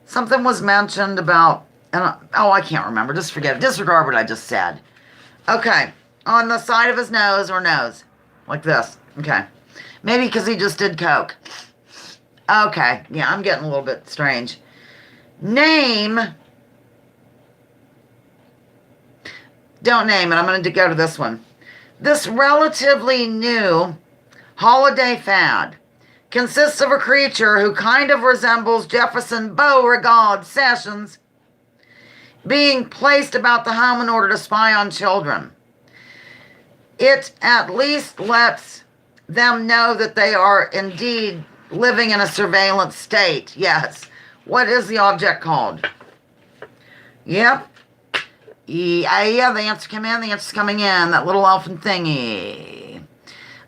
[SPEAKER 1] something was mentioned about, I can't remember. Just forget it. Disregard what I just said. Okay. On the side of his nose or nose. Like this. Okay. Maybe because he just did coke. Okay. Yeah, I'm getting a little bit strange. Name. Don't name it. I'm going to go to this one. This relatively new holiday fad consists of a creature who kind of resembles Jefferson Beauregard Sessions being placed about the home in order to spy on children. It at least lets them know that they are indeed living in a surveillance state. Yes. What is the object called? Yep. Yeah, the answer came in. The answer's coming in. That little elfin thingy.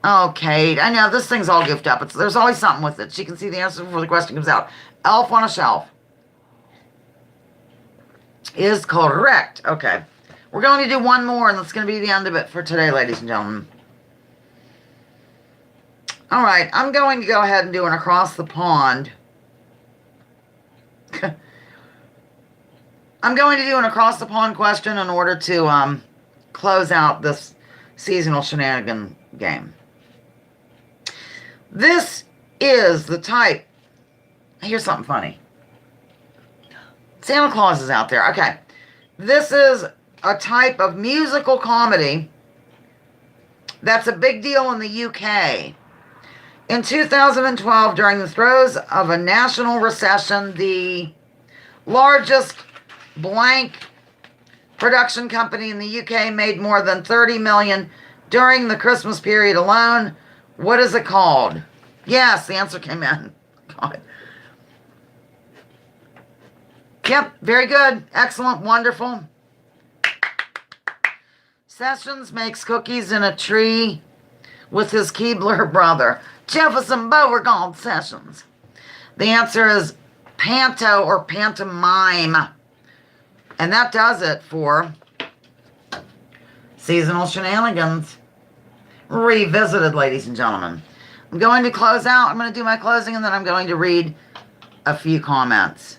[SPEAKER 1] Okay, I know, this thing's all goofed up. There's always something with it. She can see the answer before the question comes out. Elf on a shelf. Is correct. Okay. We're going to do one more, and that's going to be the end of it for today, ladies and gentlemen. All right, I'm going to go ahead and do an across the pond. I'm going to do an across the pond question in order to close out this seasonal shenanigan game. This is the type. Here's something funny. Santa Claus is out there. Okay. This is a type of musical comedy that's a big deal in the UK. In 2012, during the throes of a national recession, the largest blank production company in the UK made more than 30 million during the Christmas period alone. What is it called? Yes, the answer came in. God. Yep, very good. Excellent, wonderful. Sessions makes cookies in a tree with his Keebler brother, Jefferson Beauregard Sessions. The answer is panto or pantomime. And that does it for Seasonal Shenanigans Revisited, ladies and gentlemen. I'm going to close out. I'm going to do my closing, and then I'm going to read a few comments.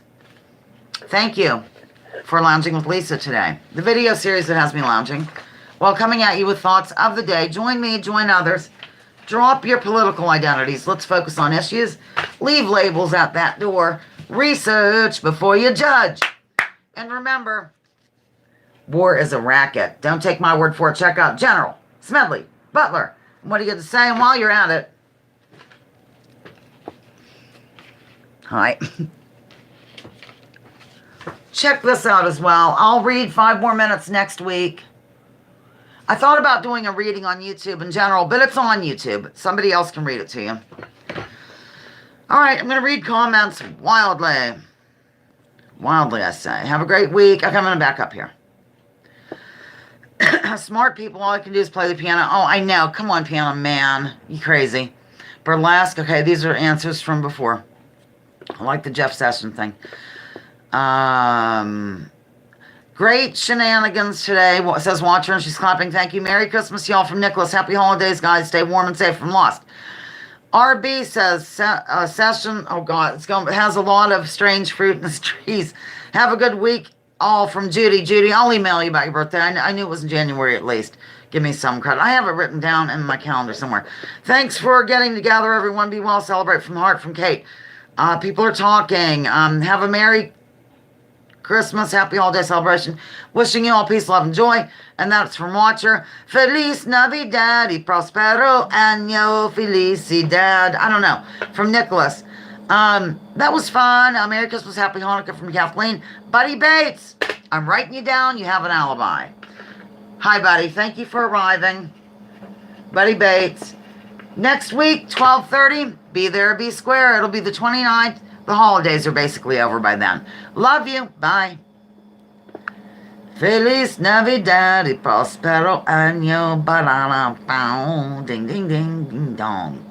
[SPEAKER 1] Thank you for lounging with Lisa today. The video series that has me lounging. While coming at you with thoughts of the day. Join me, join others. Drop your political identities. Let's focus on issues. Leave labels at that door. Research before you judge. And remember, war is a racket. Don't take my word for it. Check out General Smedley Butler. What do you get to say? And while you're at it, hi. Check this out as well. I'll read 5 more minutes next week. I thought about doing a reading on YouTube in general, but it's on YouTube. Somebody else can read it to you. All right, I'm going to read comments wildly. Wildly, I say. Have a great week. Okay, I'm going to back up here. Smart people, all I can do is play the piano. Oh, I know. Come on, piano man. You crazy. Burlesque. Okay, these are answers from before. I like the Jeff Session thing. Great shenanigans today. Says Watcher, and she's clapping. Thank you. Merry Christmas, y'all, from Nicholas. Happy holidays, guys. Stay warm and safe from Lost. RB says session. Oh God, it has a lot of strange fruit in the trees. Have a good week, all, from Judy. Judy, I'll email you about your birthday. I knew it was in January at least. Give me some credit. I have it written down in my calendar somewhere. Thanks for getting together, everyone. Be well. Celebrate from the heart, from Kate. People are talking. Have a Merry Christmas, happy holiday celebration. Wishing you all peace, love, and joy. And that's from Watcher. Feliz Navidad y Prospero Año Felicidad. I don't know. From Nicholas. That was fun. Merry Christmas, happy Hanukkah from Kathleen. Buddy Bates, I'm writing you down. You have an alibi. Hi, buddy. Thank you for arriving. Buddy Bates. Next week, 12:30. Be there, be square. It'll be the 29th. The holidays are basically over by then. Love you. Bye. Feliz Navidad y Prospero Año. Ba-da-da-bow. Ding, ding, ding, ding, dong.